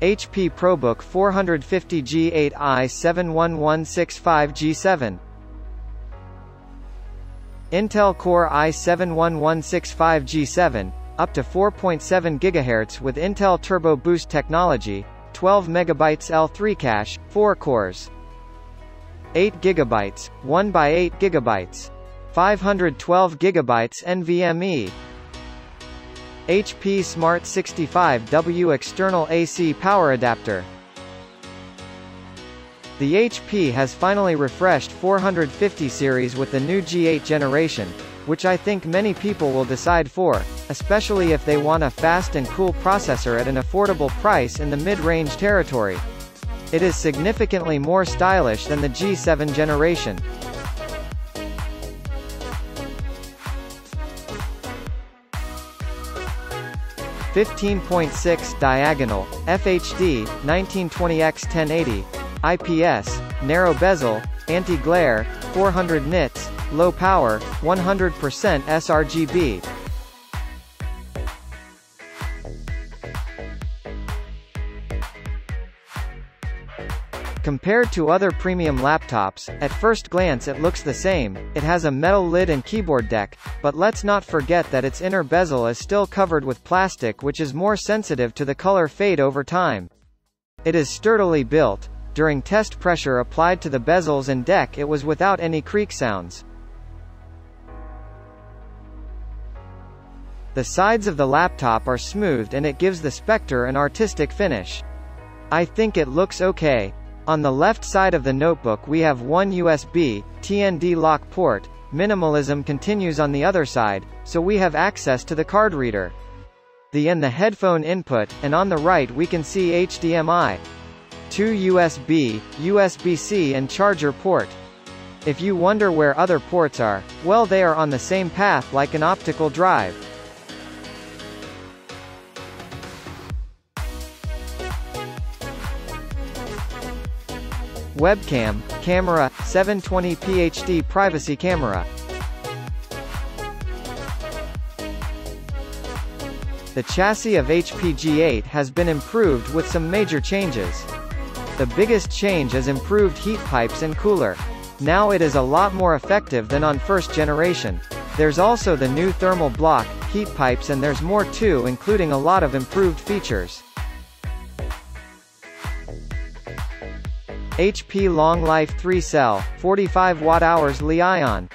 HP ProBook 450G 8i7-1165G7. Intel Core i7-1165G7, up to 4.7 GHz with Intel Turbo Boost technology, 12 MB L3 cache, 4 cores. 8 GB, 1 by 8 GB. 512 GB NVMe. HP Smart 65W external AC power adapter. The HP has finally refreshed 450 series with the new G8 generation, which I think many people will decide for, especially if they want a fast and cool processor at an affordable price in the mid-range territory. It is significantly more stylish than the G7 generation. (15.6) diagonal, FHD, 1920x1080, IPS, narrow bezel, anti-glare, 400 nits, low power, 100% sRGB. Compared to other premium laptops, at first glance it looks the same. It has a metal lid and keyboard deck, but let's not forget that its inner bezel is still covered with plastic, which is more sensitive to the color fade over time. It is sturdily built. During test pressure applied to the bezels and deck, it was without any creak sounds. The sides of the laptop are smoothed and it gives the Spectre an artistic finish. I think it looks okay. On the left side of the notebook we have one USB, TND lock port. Minimalism continues on the other side, so we have access to the card reader. The headphone input, and on the right we can see HDMI. 2 USB, USB-C and charger port. If you wonder where other ports are, well, they are on the same path like an optical drive. Webcam, camera, 720p HD privacy camera. The chassis of HP G8 has been improved with some major changes. The biggest change is improved heat pipes and cooler. Now it is a lot more effective than on first generation. There's also the new thermal block, heat pipes, and there's more too, including a lot of improved features. HP Long Life 3 Cell, 45 Wh Li-ion.